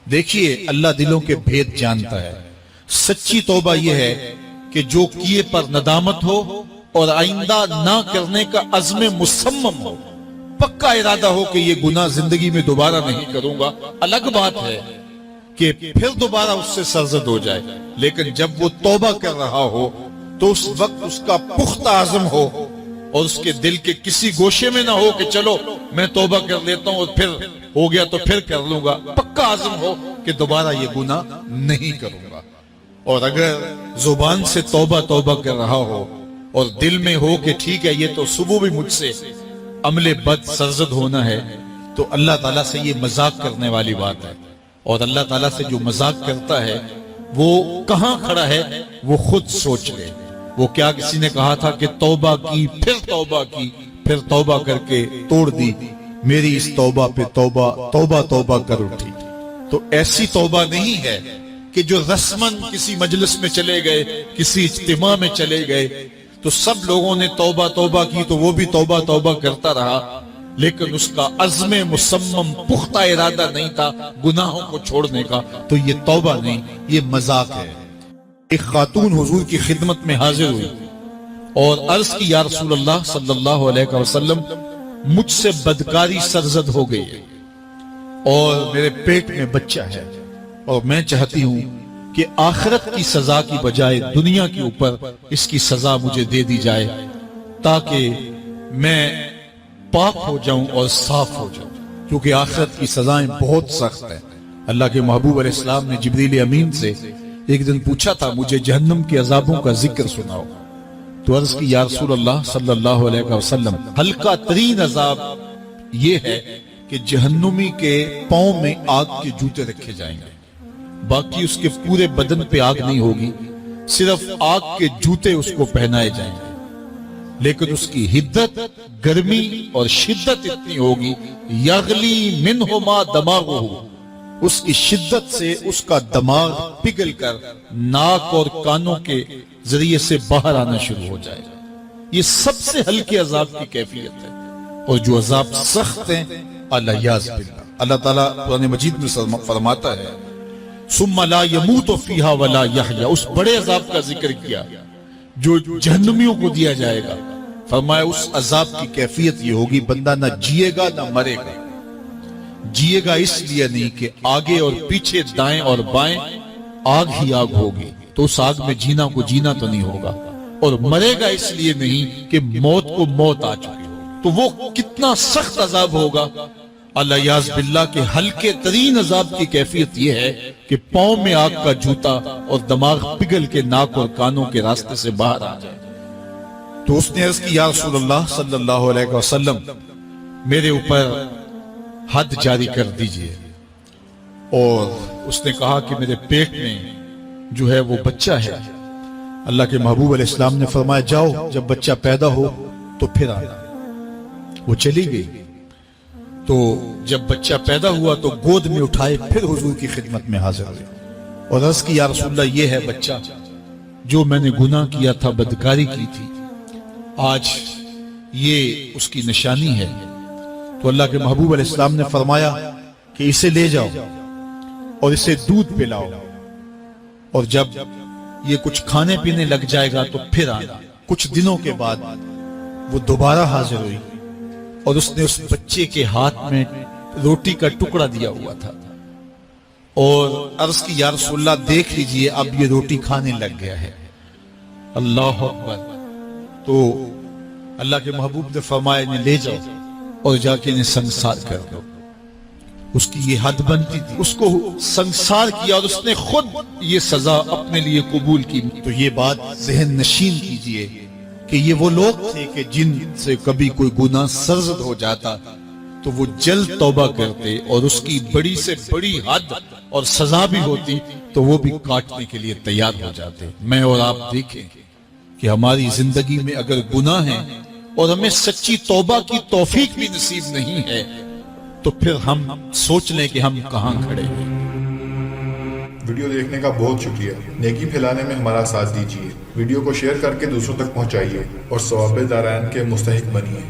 دیکھیے اللہ دلوں کے بھید جانتا ہے. سچی توبہ یہ ہے کہ جو کیے پر ندامت ہو اور آئندہ نہ کرنے کا عزم مصمم ہو، پکا ارادہ ہو کہ یہ گناہ زندگی میں دوبارہ نہیں کروں گا. الگ بات ہے کہ پھر دوبارہ اس سے سرزد ہو جائے، لیکن جب وہ توبہ کر رہا ہو تو اس وقت اس کا پختہ عزم ہو اور اس کے دل کے کسی گوشے میں نہ ہو کہ چلو میں توبہ کر لیتا ہوں اور پھر ہو گیا تو پھر کر لوں گا. پکا عزم ہو کہ دوبارہ یہ گناہ نہیں کروں گا. اور اگر زبان سے توبہ توبہ کر رہا ہو اور دل میں ہو کہ ٹھیک ہے یہ تو صبح بھی مجھ سے عمل بد سرزد ہونا ہے، تو اللہ تعالیٰ سے یہ مذاق کرنے والی بات ہے. اور اللہ تعالیٰ سے جو مذاق کرتا ہے وہ کہاں کھڑا ہے وہ خود سوچ لے. وہ کیا کسی نے کہا تھا کہ توبہ کی پھر توبہ کر کے توڑ دی، میری اس توبہ پہ توبہ کر اٹھی. تو ایسی توبہ نہیں ہے کہ جو رسماً کسی مجلس میں چلے گئے، کسی اجتماع میں چلے گئے تو سب لوگوں نے توبہ کی تو وہ بھی توبہ کرتا رہا، لیکن اس کا عزم مصمم پختہ ارادہ نہیں تھا گناہوں کو چھوڑنے کا. تو یہ توبہ نہیں، یہ مذاق ہے. ایک خاتون حضور کی خدمت میں حاضر ہوئی اور عرض کی یا رسول اللہ صلی اللہ علیہ وسلم، مجھ سے بدکاری سرزد ہو گئی ہے اور میرے پیٹ میں بچہ ہے، اور میں چاہتی ہوں کہ آخرت کی سزا کی بجائے دنیا کے اوپر اس کی سزا مجھے دے دی جائے تاکہ میں پاک ہو جاؤں اور صاف ہو جاؤں، کیونکہ آخرت کی سزائیں بہت سخت ہیں. اللہ کے محبوب علیہ السلام نے جبریل امین سے ایک دن پوچھا تھا مجھے جہنم کے عذابوں کا ذکر سناؤ. تو عرض کی یا رسول اللہ صلی اللہ علیہ وسلم، ہلکا ترین عذاب یہ ہے کہ جہنمی کے پاؤں میں آگ کے جوتے رکھے جائیں گے، باقی اس کے پورے بدن پہ آگ نہیں ہوگی، صرف آگ کے جوتے اس کو پہنائے جائیں گے. لیکن اس کی حدت، گرمی اور شدت اتنی ہوگی، یغلی منہما دماغہ، اس کی شدت سے اس کا دماغ پگھل کر ناک اور کانوں کے ذریعے سے باہر آنا شروع ہو جائے گا. یہ سب سے ہلکے عذاب کی کیفیت ہے. اور جو عذاب سخت ہیں اللہ تعالیٰ قرآن مجید میں فرماتا ہے ثم لا يموت فيها ولا يحيا، اس بڑے عذاب کا ذکر کیا جو جہنمیوں کو دیا جائے گا. فرمایا اس عذاب کی کیفیت یہ ہوگی بندہ نہ جیے گا نہ مرے گا. جیے گا اس لیے نہیں کہ آگے اور پیچھے دائیں اور بائیں آگ ہی آگ ہوگی، تو اس آگ میں جینا کو جینا تو نہیں ہوگا. اور مرے گا اس لیے نہیں کہ موت کو موت آ چکی ہو. تو وہ کتنا سخت عذاب ہوگا. اللہ یاز باللہ کے ہلکے ترین عذاب کی کیفیت یہ ہے کہ پاؤں میں آگ کا جوتا اور دماغ پگھل کے ناک اور کانوں کے راستے سے باہر آ جائے. تو اس نے عرض کی یا رسول اللہ صلی اللہ علیہ وسلم، میرے اوپر حد جاری کر دیجئے. اور اس نے کہا کہ میرے پیٹ میں جو ہے وہ بچہ ہے. اللہ کے محبوب علیہ السلام نے فرمایا جاؤ جب بچہ پیدا ہو تو پھر آنا. وہ چلی گئی. تو جب بچہ پیدا ہوا تو گود میں اٹھائے پھر حضور کی خدمت میں حاضر ہوئے اور عرض کی یا رسول اللہ یہ ہے بچہ جو میں نے گناہ کیا تھا، بدکاری کی تھی، آج یہ اس کی نشانی ہے. تو اللہ کے محبوب علیہ السلام نے فرمایا کہ اسے لے جاؤ اور اسے دودھ پلاؤ، اور جب یہ کچھ کھانے پینے لگ جائے گا تو پھر آنا. کچھ دنوں کے بعد وہ دوبارہ حاضر ہوئی اور اس نے اس بچے کے ہاتھ میں روٹی کا ٹکڑا دیا ہوا تھا اور عرض کی یا رسول اللہ دیکھ لیجئے اب یہ روٹی کھانے لگ گیا ہے. اللہ اکبر. تو اللہ کے محبوب نے فرمایا انہیں لے جاؤ اور جا کے انہیں سنگسار کر دو. اس کی یہ حد بنتی تھی، اس کو سنگسار کیا اور اس نے خود یہ سزا اپنے لیے قبول کی. تو یہ بات ذہن نشین کیجئے کہ یہ وہ لوگ تھے کہ جن سے کبھی کوئی گناہ سرزد ہو جاتا تو وہ جلد توبہ کرتے، اور اس کی بڑی سے بڑی حد اور سزا بھی ہوتی تو وہ بھی کاٹنے کے لیے تیار ہو جاتے. میں اور آپ دیکھیں کہ ہماری زندگی میں اگر گناہ ہیں اور ہمیں سچی توبہ کی توفیق بھی نصیب نہیں ہے تو پھر ہم سوچ لیں کہ ہم کہاں کھڑے ہیں. ویڈیو دیکھنے کا بہت شکریہ. نیکی پھیلانے میں ہمارا ساتھ دیجیے. ویڈیو کو شیئر کر کے دوسروں تک پہنچائیے اور ثواب دارین کے مستحق بنیے.